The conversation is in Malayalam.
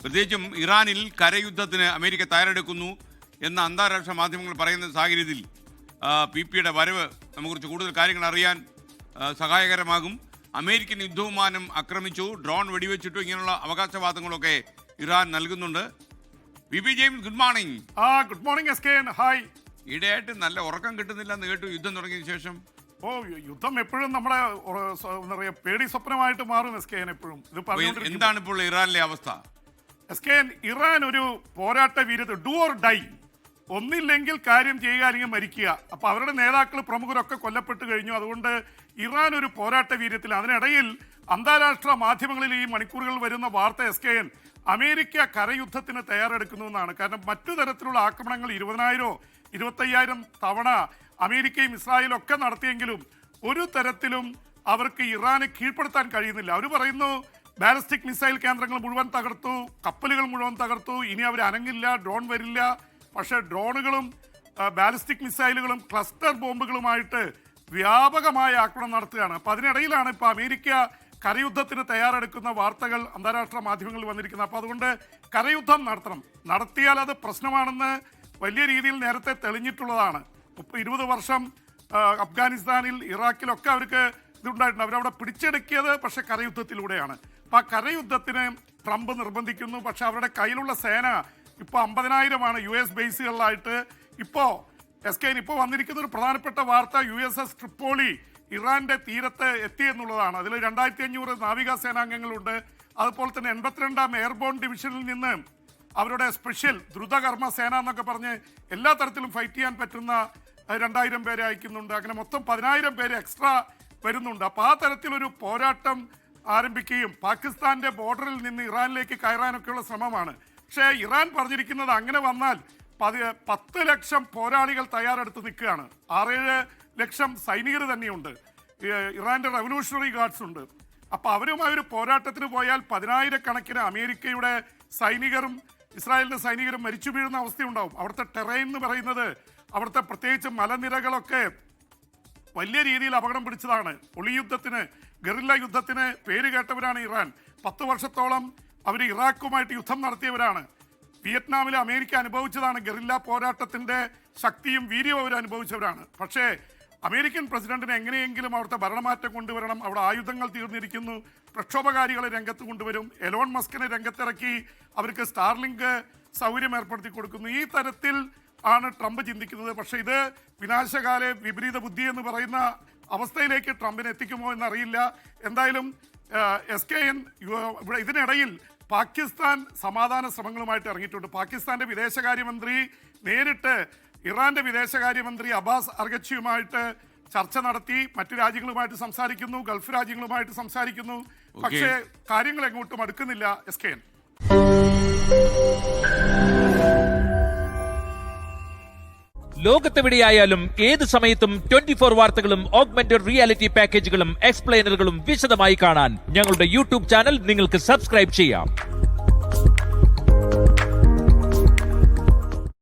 പ്രത്യേകിച്ചും ഇറാനിൽ കരയുദ്ധത്തിന് അമേരിക്ക തയ്യാറെടുക്കുന്നു എന്ന അന്താരാഷ്ട്ര മാധ്യമങ്ങൾ പറയുന്ന സാഹചര്യത്തിൽ പിയുടെ വരവ് നമുക്കുറിച്ച് കൂടുതൽ കാര്യങ്ങൾ അറിയാൻ സഹായകരമാകും. അമേരിക്കൻ യുദ്ധവിമാനം ആക്രമിച്ചു, ഡ്രോൺ വെടിവെച്ചിട്ടു, ഇങ്ങനെയുള്ള അവകാശവാദങ്ങളൊക്കെ ഇറാൻ നൽകുന്നുണ്ട്. P James, good morning. Good morning എസ്കേൻ. ഹായ്. ഈയിടെയായിട്ട് നല്ല ഉറക്കം കിട്ടുന്നില്ല എന്ന് കേട്ടു യുദ്ധം തുടങ്ങിയതിനു ശേഷം. യുദ്ധം എപ്പോഴും നമ്മുടെ പേടി സ്വപ്നമായിട്ട് മാറും എസ്കേൻ എപ്പോഴും. എന്താണ് ഇപ്പോൾ ഇറാനിലെ അവസ്ഥ? എസ്കേൻ, ഇറാൻ ഒരു പോരാട്ട വീരത, ഡു ഓർ ഡൈ, ഒന്നില്ലെങ്കിൽ കാര്യം ചെയ്യുക അല്ലെങ്കിൽ മരിക്കുക. അപ്പൊ അവരുടെ നേതാക്കൾ പ്രമുഖരൊക്കെ കൊല്ലപ്പെട്ട് കഴിഞ്ഞു. അതുകൊണ്ട് ഇറാൻ ഒരു പോരാട്ട വീര്യത്തിൽ. അതിനിടയിൽ അന്താരാഷ്ട്ര മാധ്യമങ്ങളിൽ ഈ മണിക്കൂറുകൾ വരുന്ന വാർത്ത എസ്കേൻ, അമേരിക്ക കരയുദ്ധത്തിന് തയ്യാറെടുക്കുന്നു എന്നാണ്. കാരണം മറ്റു തരത്തിലുള്ള ആക്രമണങ്ങൾ 20,000 25,000 തവണ അമേരിക്കയും ഇസ്രായേലും ഒക്കെ നടത്തിയെങ്കിലും ഒരു തരത്തിലും അവർക്ക് ഇറാനെ കീഴ്പ്പെടുത്താൻ കഴിയുന്നില്ല. അവർ പറയുന്നു ബാലിസ്റ്റിക് മിസൈൽ കേന്ദ്രങ്ങൾ മുഴുവൻ തകർത്തു, കപ്പലുകൾ മുഴുവൻ തകർത്തു, ഇനി അവർ അനങ്ങില്ല, ഡ്രോൺ വരില്ല. പക്ഷേ ഡ്രോണുകളും ബാലിസ്റ്റിക് മിസൈലുകളും ക്ലസ്റ്റർ ബോംബുകളുമായിട്ട് വ്യാപകമായ ആക്രമണം നടത്തുകയാണ്. അപ്പം അതിനിടയിലാണ് ഇപ്പോൾ അമേരിക്ക കരയുദ്ധത്തിന് തയ്യാറെടുക്കുന്ന വാർത്തകൾ അന്താരാഷ്ട്ര മാധ്യമങ്ങളിൽ വന്നിരിക്കുന്നത്. അപ്പോൾ അതുകൊണ്ട് കരയുദ്ധം നടത്തിയാൽ അത് പ്രശ്നമാണെന്ന് വലിയ രീതിയിൽ നേരത്തെ തെളിഞ്ഞിട്ടുള്ളതാണ്. 20 വർഷം അഫ്ഗാനിസ്ഥാനിൽ ഇറാഖിലൊക്കെ അവർക്ക് ഇതുണ്ടായിട്ടുണ്ട്. അവരവിടെ പിടിച്ചെടുക്കിയത് പക്ഷെ കരയുദ്ധത്തിലൂടെയാണ്. അപ്പം ആ കരയുദ്ധത്തിന് ട്രംപ് നിർബന്ധിക്കുന്നു. പക്ഷെ അവരുടെ കയ്യിലുള്ള സേന ഇപ്പോൾ 50,000 US ബേസുകളിലായിട്ട്. ഇപ്പോൾ ഇപ്പോൾ വന്നിരിക്കുന്ന ഒരു പ്രധാനപ്പെട്ട വാർത്ത USS ട്രിപ്പോളി ഇറാന്റെ തീരത്ത് എത്തി എന്നുള്ളതാണ്. അതിൽ 2500 നാവികസേനാംഗങ്ങളുണ്ട്. അതുപോലെ തന്നെ 82ാം എയർബോൺ ഡിവിഷനിൽ നിന്ന് അവരുടെ സ്പെഷ്യൽ ദ്രുതകർമ്മ സേന എന്നൊക്കെ പറഞ്ഞ് എല്ലാ തരത്തിലും ഫൈറ്റ് ചെയ്യാൻ പറ്റുന്ന 2,000 പേരെ അയക്കുന്നുണ്ട്. അങ്ങനെ മൊത്തം 10,000 പേര് എക്സ്ട്രാ വരുന്നുണ്ട്. അപ്പോൾ ആ തരത്തിലൊരു പോരാട്ടം ആരംഭിക്കുകയും പാകിസ്ഥാന്റെ ബോർഡറിൽ നിന്ന് ഇറാനിലേക്ക് കയറാനൊക്കെയുള്ള ശ്രമമാണ്. പക്ഷേ ഇറാൻ പറഞ്ഞിരിക്കുന്നത് അങ്ങനെ വന്നാൽ 10 ലക്ഷം പോരാളികൾ തയ്യാറെടുത്ത് നിൽക്കുകയാണ്. 6-7 ലക്ഷം സൈനികർ തന്നെയുണ്ട്. ഇറാന്റെ റവല്യൂഷണറി ഗാർഡ്സ് ഉണ്ട്. അപ്പോൾ അവരുമായി ഒരു പോരാട്ടത്തിന് പോയാൽ 10,000 കണക്കിന് അമേരിക്കയുടെ സൈനികരും ഇസ്രായേലിന്റെ സൈനികരും മരിച്ചു വീഴുന്ന അവസ്ഥയുണ്ടാവും. അവിടുത്തെ ടെറൈൻ എന്ന് പറയുന്നത്, അവിടുത്തെ പ്രത്യേകിച്ച് മലനിരകളൊക്കെ വലിയ രീതിയിൽ അപകടം പിടിച്ചതാണ്. ഒളിയുദ്ധത്തിന്, ഗറില്ല യുദ്ധത്തിന് പേര് കേട്ടവരാണ് ഇറാൻ. 10 വർഷത്തോളം അവർ ഇറാഖുമായിട്ട് യുദ്ധം നടത്തിയവരാണ്. വിയറ്റ്നാമിൽ അമേരിക്ക അനുഭവിച്ചതാണ് ഗറില്ല പോരാട്ടത്തിന്റെ ശക്തിയും വീര്യവും അവർ അനുഭവിച്ചവരാണ്. പക്ഷേ അമേരിക്കൻ പ്രസിഡന്റിന് എങ്ങനെയെങ്കിലും അവിടുത്തെ ഭരണമാറ്റം കൊണ്ടുവരണം. അവിടെ ആയുധങ്ങൾ തീർന്നിരിക്കുന്നു, പ്രക്ഷോഭകാരികളെ രംഗത്ത് കൊണ്ടുവരും, എലോൺ മസ്കിനെ രംഗത്തിറക്കി അവർക്ക് സ്റ്റാർലിങ്ക് സൗകര്യം ഏർപ്പെടുത്തി കൊടുക്കുന്നു. ഈ തരത്തിൽ ആണ് ട്രംപ് ചിന്തിക്കുന്നത്. പക്ഷേ ഇത് വിനാശകാലെ വിപരീത ബുദ്ധി എന്ന് പറയുന്ന അവസ്ഥയിലേക്ക് ട്രംപിനെ എത്തിക്കുമോ എന്നറിയില്ല. എന്തായാലും SKN ഇവിടെ ഇതിനിടയിൽ പാകിസ്ഥാൻ സമാധാന ശ്രമങ്ങളുമായിട്ട് ഇറങ്ങിയിട്ടുണ്ട്. പാകിസ്ഥാന്റെ വിദേശകാര്യമന്ത്രി നേരിട്ട് ഇറാന്റെ വിദേശകാര്യമന്ത്രി അബ്ബാസ് അർഗച്ചിയുമായിട്ട് ചർച്ച നടത്തി, മറ്റു രാജ്യങ്ങളുമായിട്ട് സംസാരിക്കുന്നു, ഗൾഫ് രാജ്യങ്ങളുമായിട്ട് സംസാരിക്കുന്നു. പക്ഷേ കാര്യങ്ങൾ എങ്ങോട്ടും അടുക്കുന്നില്ല SKN. ലോകത്തെവിടെയായാലും ഏത് സമയത്തും 24 വാർത്തകളും ഓഗ്മെന്റഡ് റിയാലിറ്റി പാക്കേജുകളും എക്സ്പ്ലെയിനറുകളും വിശദമായി കാണാൻ ഞങ്ങളുടെ YouTube ചാനൽ നിങ്ങൾക്ക് സബ്സ്ക്രൈബ് ചെയ്യാം.